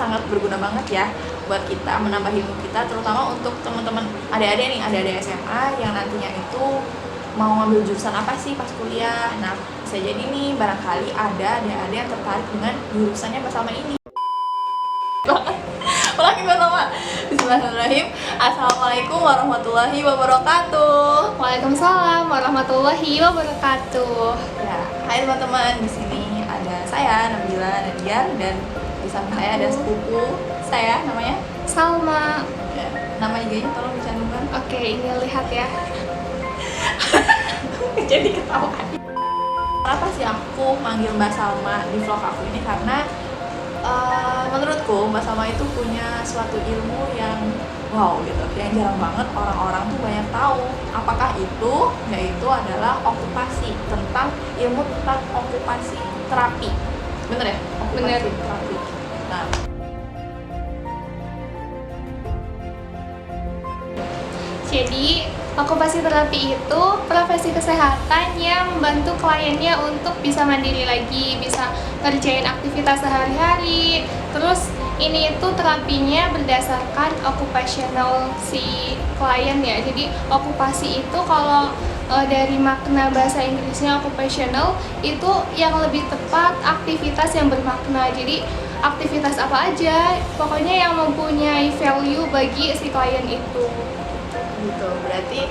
sangat berguna banget ya buat kita menambah ilmu kita, terutama untuk teman-teman adik-adik nih, adik-adik SMA yang nantinya itu mau ngambil jurusan apa sih pas kuliah. Nah, bisa jadi nih barangkali ada adik-adik yang tertarik dengan jurusannya bersama ini. Ulangi bersama. Bismillahirrahmanirrahim. Assalamualaikum warahmatullahi wabarakatuh. Waalaikumsalam warahmatullahi wabarakatuh. Ya, hai teman-teman, di sini ada saya Nabila Nadia dan di samping saya ada sepupu saya namanya Salma. ya, nama IG-nya tolong dicantumkan. Oke, ini lihat ya. Jadi ketawa. Kenapa sih aku manggil Mbak Salma di vlog aku ini? Karena menurutku Mbak Salma itu punya suatu ilmu yang wow gitu, yang jarang banget orang-orang tuh banyak tahu. Apakah itu? Yaitu adalah okupasi, tentang ilmu tentang okupasi terapi. Bener ya? Okupasi Bener. terapi. Nah, Jadi, okupasi terapi itu profesi kesehatan yang membantu kliennya untuk bisa mandiri lagi, bisa ngerjain aktivitas sehari-hari. Terus ini itu terapinya berdasarkan occupational si klien ya. Jadi okupasi itu kalau dari makna bahasa Inggrisnya occupational itu yang lebih tepat aktivitas yang bermakna. Jadi aktivitas apa aja, pokoknya yang mempunyai value bagi si klien itu. gitu. Berarti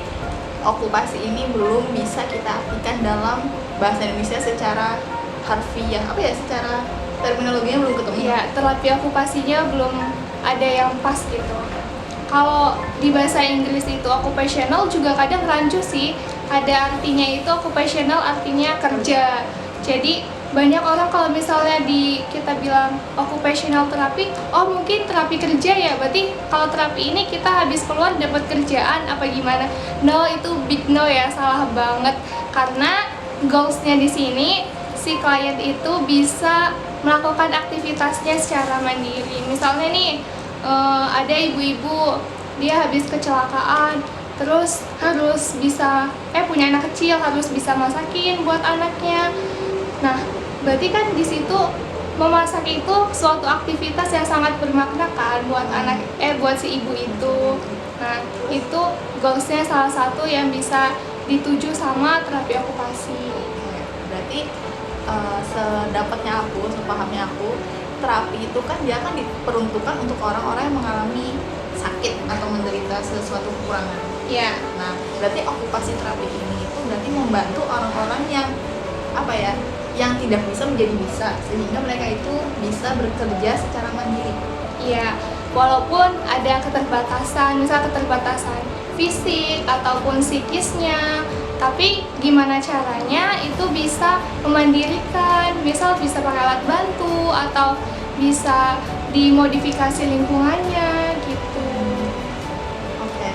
okupasi ini belum bisa kita artikan dalam bahasa Indonesia secara harfiah. Apa ya? Secara terminologinya belum ketemu. Ya, terapi okupasinya belum ada yang pas gitu. Kalau di bahasa Inggris itu occupational juga kadang rancu sih. Ada artinya itu occupational artinya kerja. Jadi banyak orang kalau misalnya kita bilang occupational therapy, oh mungkin terapi kerja ya, berarti kalau terapi ini kita habis keluar dapat kerjaan apa gimana? No, itu big no ya, salah banget. Karena goalsnya di sini si klien itu bisa melakukan aktivitasnya secara mandiri. Misalnya nih ada ibu-ibu dia habis kecelakaan, terus harus bisa punya anak kecil, harus bisa masakin buat anaknya. Nah, berarti kan di situ memasak itu suatu aktivitas yang sangat bermakna kan buat buat si ibu itu. Nah, itu goalsnya salah satu yang bisa dituju sama terapi okupasi. Berarti sedapatnya aku, sepahamnya aku, terapi itu kan dia kan diperuntukkan untuk orang-orang yang mengalami sakit atau menderita sesuatu kekurangan. Ya. Nah, berarti okupasi terapi ini itu berarti membantu orang-orang yang apa ya? Yang tidak bisa menjadi bisa, sehingga mereka itu bisa bekerja secara mandiri. Iya, walaupun ada keterbatasan, misal keterbatasan fisik ataupun psikisnya, tapi gimana caranya itu bisa memandirikan, misal bisa pakai alat bantu atau bisa dimodifikasi lingkungannya gitu. Oke.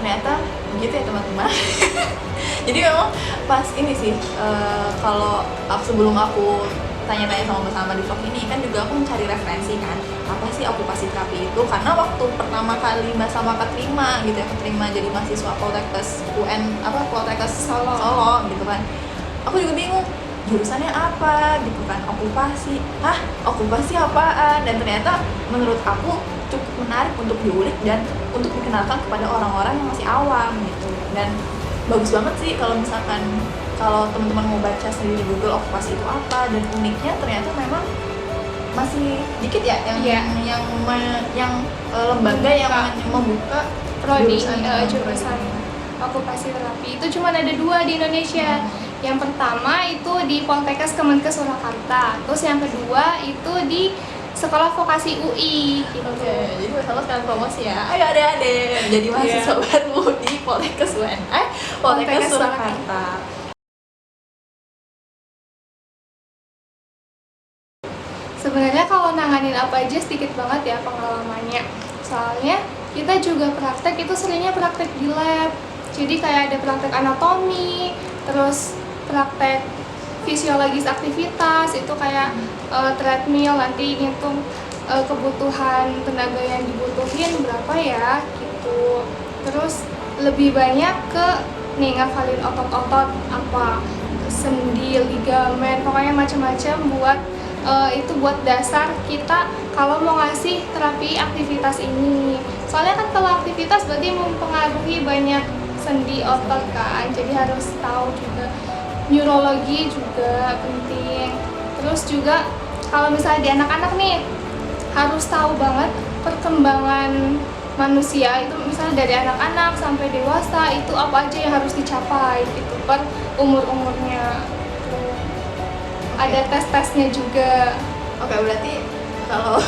Ternyata begitu ya teman-teman. Jadi memang pas ini sih, kalau sebelum aku tanya-tanya sama Mbak Salma di vlog ini kan juga aku mencari referensi kan, apa sih okupasi terapi itu, karena waktu pertama kali Mbak Salma keterima gitu ya, keterima jadi mahasiswa Poltekkes Poltekkes Solo gitu kan, aku juga bingung jurusannya apa gitu kan, okupasi apaan, dan ternyata menurut aku cukup menarik untuk diulik dan untuk dikenalkan kepada orang-orang yang masih awam gitu. Dan bagus banget sih kalau misalkan kalau teman-teman mau baca sendiri di Google okupasi itu apa, dan uniknya ternyata memang masih dikit ya yang lembaga yang membuka Prodi jurusan okupasi terapi itu cuma ada 2 di Indonesia. Yang pertama itu di Poltekkes Kemenkes Surakarta, terus yang kedua itu di Sekolah Vokasi UI gitu. Oke, jadi bersama sekarang promosi ya. Ayo adik-adik jadi mahasiswa baru di Poltekkes Poltekkes Surakarta. Sebenarnya kalau nanganin apa aja sedikit banget ya pengalamannya. Soalnya kita juga praktek itu seringnya praktek di lab. Jadi kayak ada praktek anatomi, terus praktek fisiologis aktivitas, itu kayak treadmill, nanti ngitung kebutuhan tenaga yang dibutuhin berapa ya gitu. Terus lebih banyak ke ngafalin otot-otot apa, sendi, ligamen, pokoknya macam-macam buat itu buat dasar kita kalau mau ngasih terapi aktivitas ini. Soalnya kan kalau aktivitas berarti mempengaruhi banyak sendi otot kan, jadi harus tahu juga. Neurologi juga penting. Terus juga kalau misalnya di anak-anak nih harus tahu banget perkembangan manusia itu, misalnya dari anak-anak sampai dewasa itu apa aja yang harus dicapai gitu per umur-umurnya. Ada tes-tesnya juga. Oke, berarti kalau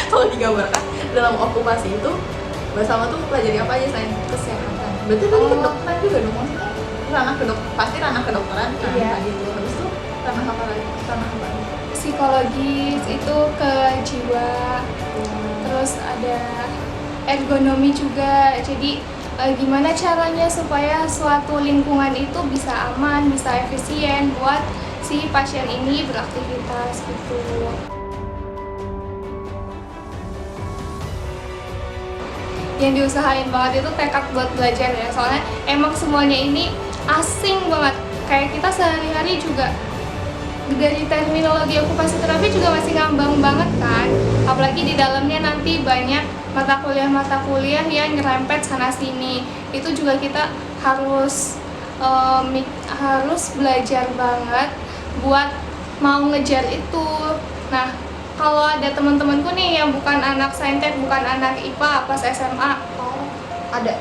kalau digambarkan dalam okupasi itu Mbak Salma tuh pelajari apa aja selain kesehatan? Berarti tadi kedokteran juga dong, maksudnya pasti ranah kedokteran kan? Iya. Tadi itu habis itu ranah apa lagi? Ranah apa lagi? Psikologis itu ke jiwa. Terus ada ergonomi juga, jadi gimana caranya supaya suatu lingkungan itu bisa aman, bisa efisien buat si pasien ini beraktivitas gitu. Yang diusahain banget itu tekad buat belajar ya, soalnya emang semuanya ini asing banget, kayak kita sehari-hari juga dari terminologi okupasi terapi juga masih ngambang banget kan, apalagi di dalamnya nanti banyak mata kuliah yang nyerempet sana sini. Itu juga kita harus belajar banget buat mau ngejar itu. Nah, kalau ada teman-temanku nih yang bukan anak saintek, bukan anak IPA pas SMA, Ada.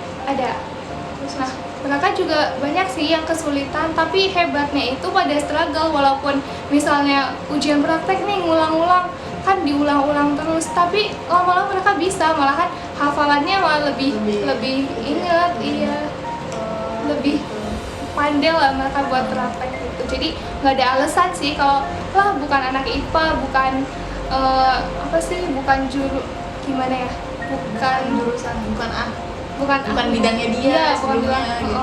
nah mereka juga banyak sih yang kesulitan, tapi hebatnya itu pada struggle, walaupun misalnya ujian praktek nih ngulang-ulang, kan diulang-ulang terus, tapi lama-lama mereka bisa, malahan hafalannya malah lebih inget, iya, lebih pandai lah mereka buat praktek gitu. Jadi nggak ada alasan sih kalau lah bukan anak IPA, bukan bukan gimana ya, bukan Jurusan bukan bidangnya dia iya, sebelumnya gitu.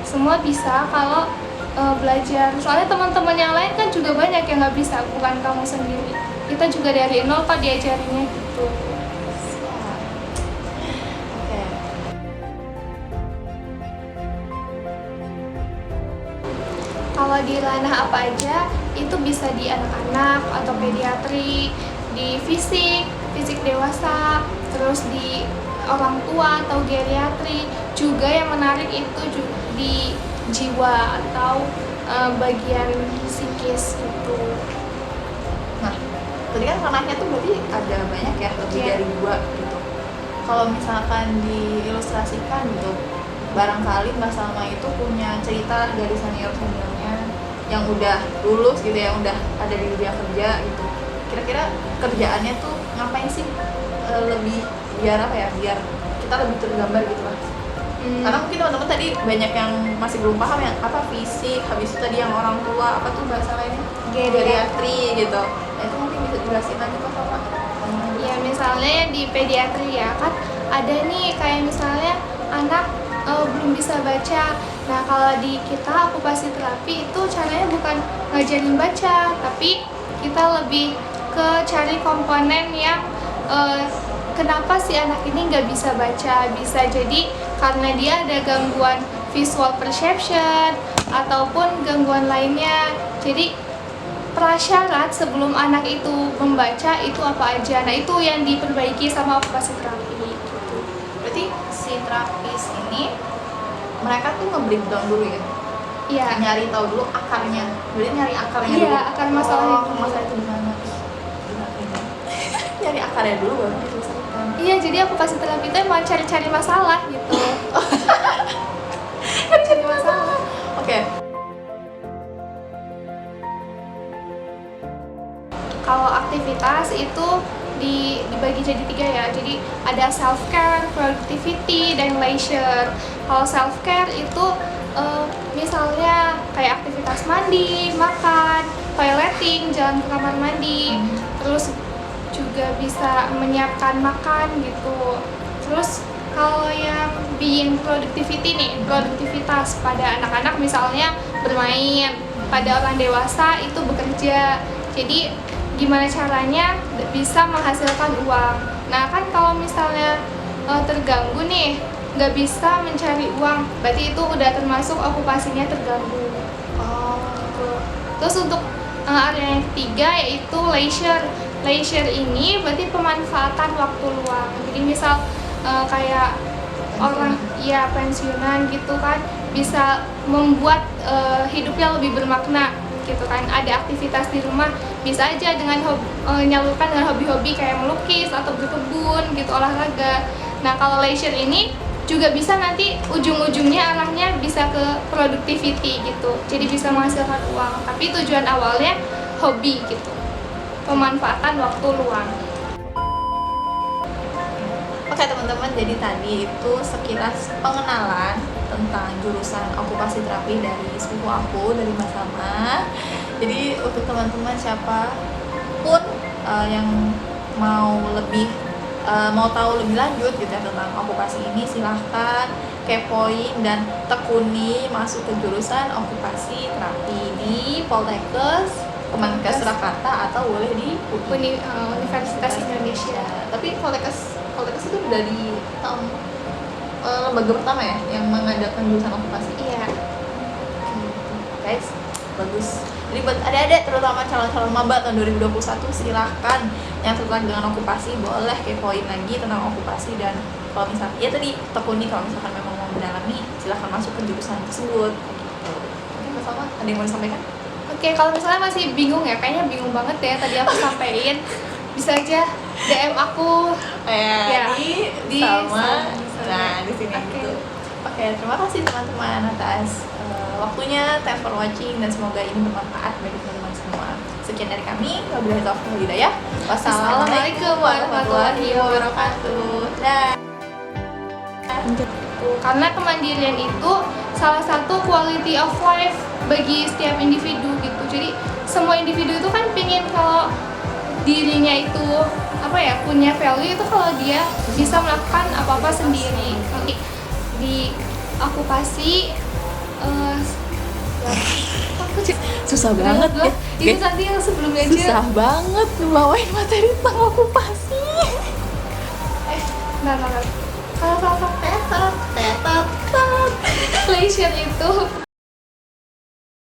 Semua bisa kalau belajar. Soalnya teman-teman yang lain kan juga banyak yang nggak bisa, bukan kamu sendiri. Kita juga dari nol kok diajarinnya gitu. Oke. Kalau di ranah apa aja itu bisa di anak-anak atau pediatri, di fisik dewasa, terus di orang tua atau geriatri. Juga yang menarik itu di jiwa atau bagian psikis itu. Nah, tadi kan ranahnya tuh berarti ada banyak ya, lebih Iya. dari 2 gitu. Kalau misalkan diilustrasikan gitu, barangkali Mbak Salma itu punya cerita dari senior-seniornya yang udah lulus gitu, yang udah ada di dunia kerja gitu. Kira-kira kerjaannya tuh ngapain sih, lebih biar apa ya, biar kita lebih tergambar gitu lah. Karena mungkin teman-teman tadi banyak yang masih belum paham yang apa fisik, habis itu tadi yang orang tua, apa tuh bahasa lainnya? Geriatri gitu. Nah, itu mungkin bisa dijelasin nanti Pak Salma. Ya misalnya yang di pediatri ya kan ada nih kayak misalnya anak belum bisa baca. Nah kalau di kita okupasi terapi itu caranya bukan ngajarin baca, tapi kita lebih ke cari komponen yang kenapa si anak ini nggak bisa baca. Bisa jadi karena dia ada gangguan visual perception ataupun gangguan lainnya. Jadi prasyarat sebelum anak itu membaca itu apa aja. Nah itu yang diperbaiki sama okupasi terapi gitu. Berarti si terapis ini mereka tuh nge-breakdown dulu ya? Iya. Nyari tahu dulu akarnya. Berarti nyari akarnya Iya, dulu. akar masalahnya Oh, dulu. masalah itu di mana? Nyari akarnya dulu baru diselesaikan. Iya, jadi okupasi terapi itu emang cari-cari masalah gitu. Cari masalah. Oke. Kalau aktivitas itu dibagi jadi 3 ya. Jadi ada self care, productivity, dan leisure. Kalau self care itu misalnya kayak aktivitas mandi, makan, toileting, jalan ke kamar mandi, terus juga bisa menyiapkan makan gitu. Terus kalau yang being productivity nih, produktivitas pada anak-anak misalnya bermain, pada orang dewasa itu bekerja. Jadi gimana caranya bisa menghasilkan uang. Nah kan kalau misalnya terganggu nih, nggak bisa mencari uang, berarti itu udah termasuk okupasinya terganggu. Oh, Gitu. Terus untuk Area yang ketiga yaitu leisure. Leisure ini berarti pemanfaatan waktu luang. Jadi misal kayak orang ya pensiunan gitu kan, bisa membuat hidupnya lebih bermakna gitu kan. Ada aktivitas di rumah, bisa aja dengan nyalurkan dengan hobi-hobi kayak melukis atau berkebun gitu, olahraga. Nah kalau leisure ini juga bisa nanti ujung-ujungnya arahnya bisa ke productivity gitu, jadi bisa menghasilkan uang, tapi tujuan awalnya hobi gitu, pemanfaatan waktu luang. Oke teman-teman, jadi tadi itu sekilas pengenalan tentang jurusan okupasi terapi dari sepupu aku, dari Mas Sama. Jadi untuk teman-teman siapapun yang mau tahu lebih lanjut gitu ya tentang okupasi ini, silahkan kepoin dan tekuni masuk ke jurusan okupasi terapi di Poltekkes, Kemenkes Surakarta, atau boleh di Universitas Indonesia. Tapi Poltekkes itu udah di tahun lembaga pertama ya yang mengadakan jurusan okupasi. Iya. Guys, bagus. Jadi buat adik-adik terutama calon-calon maba tahun 2021, silahkan yang tertarik dengan okupasi boleh kepoin lagi tentang okupasi, dan kalau misalnya ya tadi tekuni, kalau misalkan memang mau mendalami silahkan masuk ke jurusan tersebut gitu. Oke, Mas Salma, ada yang mau disampaikan? Oke, kalau misalnya masih bingung ya, kayaknya bingung banget ya tadi aku sampein, bisa aja DM aku ya, di sama. sama. Nah, di sini gitu. Oke, terima kasih teman-teman atas waktunya. Thanks for watching dan semoga ini bermanfaat bagi teman-teman semua. Sekian dari kami. Wabillahi taufiq wal hidayah. Wassalamualaikum warahmatullahi wabarakatuh. Dah. Karena kemandirian itu salah satu quality of life bagi setiap individu gitu. Jadi semua individu itu kan pingin kalau dirinya itu punya value itu kalau dia bisa melakukan apa-apa sendiri. Di okupasi Susah banget ya. Itu tadi yang sebelumnya aja Susah banget bawain materi tentang okupasi. Kalau tetot leisure itu